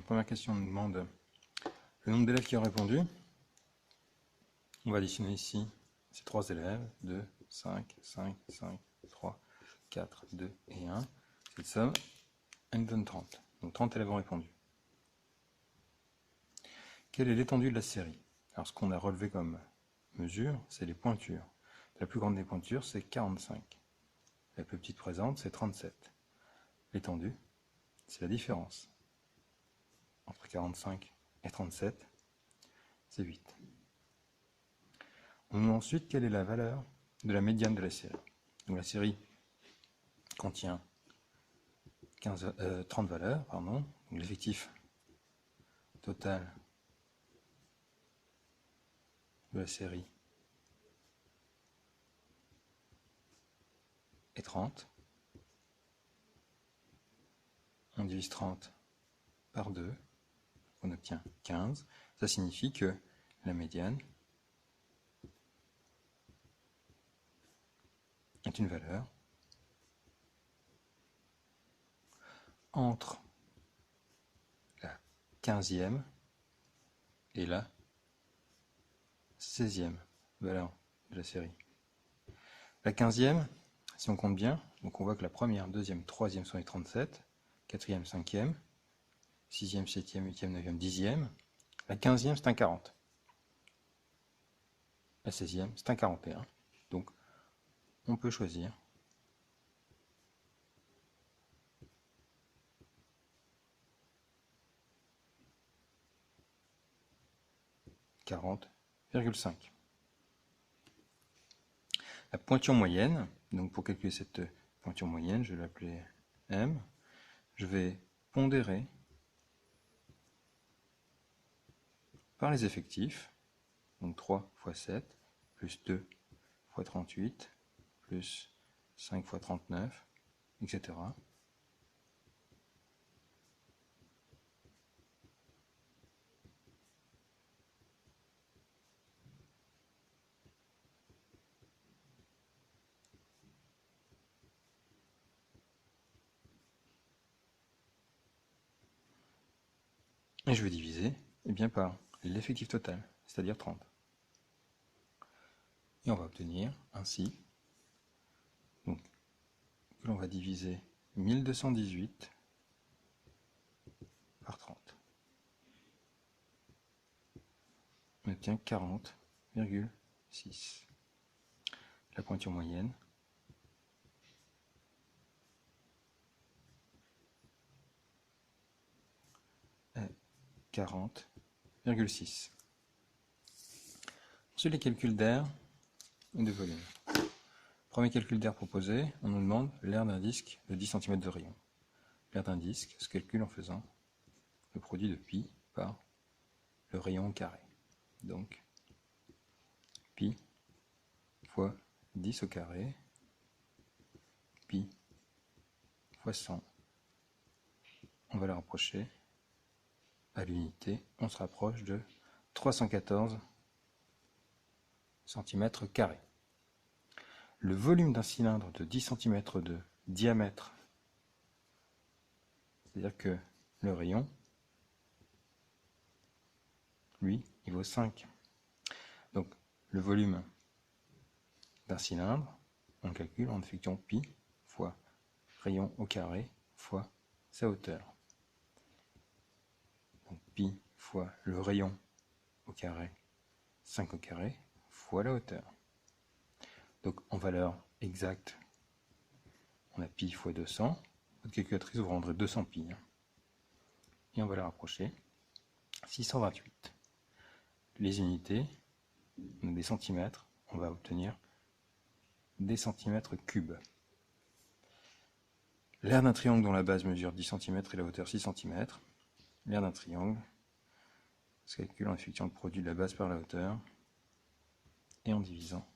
première question nous demande le nombre d'élèves qui ont répondu. On va additionner ici ces 3 élèves, 2, 5, 5, 5, 3, 4, 2 et 1. Cette somme, elle nous donne 30. Donc 30 élèves ont répondu. Quelle est l'étendue de la série? Alors ce qu'on a relevé comme mesure, c'est les pointures. La plus grande des pointures, c'est 45. La plus petite présente, c'est 37. L'étendue, c'est la différence entre 45 et 37, c'est 8. On nous demande ensuite quelle est la valeur de la médiane de la série. Donc la série contient 30 valeurs, pardon. L'effectif total de la série est 30. On divise 30 par 2, on obtient 15. Ça signifie que la médiane est une valeur entre la 15e et la 16e valeur de la série. La 15e, si on compte bien, donc on voit que la première, deuxième, troisième sont les 37, quatrième, cinquième, 6e, 7e, 8e, 9e, 10e. La 15e, c'est un 40. La 16e, c'est un 41. Donc, on peut choisir « 40,5 ». La pointure moyenne, donc pour calculer cette pointure moyenne, je vais l'appeler M. Je vais pondérer par les effectifs, donc 3 x 7, plus 2 x 38, plus 5 x 39, etc. Et je vais diviser par l'effectif total, c'est-à-dire 30. Et on va obtenir ainsi donc, que l'on va diviser 1218 par 30. On obtient 40,6. La pointure moyenne est 40,6. Ensuite, les calculs d'air et de volume. Premier calcul d'air proposé, on nous demande l'air d'un disque de 10 cm de rayon. L'air d'un disque se calcule en faisant le produit de pi par le rayon au carré. Donc, pi fois 10 au carré, pi fois 100. On va le rapprocher à l'unité. On se rapproche de 314 cm². Le volume d'un cylindre de 10 cm de diamètre, c'est-à-dire que le rayon, lui, il vaut 5. Donc, le volume d'un cylindre, on le calcule en effectuant pi fois rayon au carré fois sa hauteur. Donc, pi fois le rayon au carré, 5 au carré, fois la hauteur. Donc, en valeur exacte, on a pi fois 200. Votre calculatrice vous rendrez 200 pi. Et on va la rapprocher. 628. Les unités, donc des centimètres, on va obtenir des centimètres cubes. L'aire d'un triangle dont la base mesure 10 cm et la hauteur 6 cm. L'aire d'un triangle se calcule en effectuant le produit de la base par la hauteur et en divisant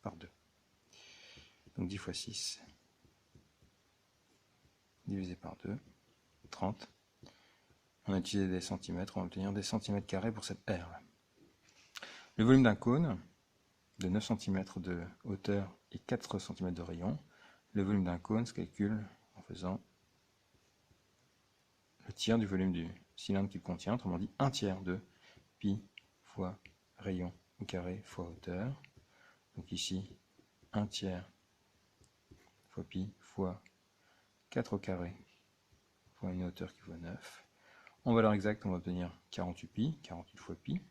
par 2. Donc 10 fois 6 divisé par 2, 30. On a utilisé des centimètres, on va obtenir des centimètres carrés pour cette aire. Le volume d'un cône de 9 cm de hauteur et 4 cm de rayon. Le volume d'un cône se calcule en faisant le tiers du volume du cylindre qu'il contient, autrement dit 1/3 de pi fois rayon au carré fois hauteur. Donc ici, 1/3 fois pi fois 4 au carré fois une hauteur qui vaut 9. En valeur exacte, on va obtenir 48 pi, 48 fois pi.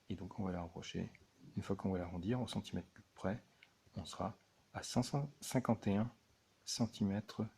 Et donc on va la rapprocher. Une fois qu'on va l'arrondir au centimètre cube près, on sera à 151 cm3.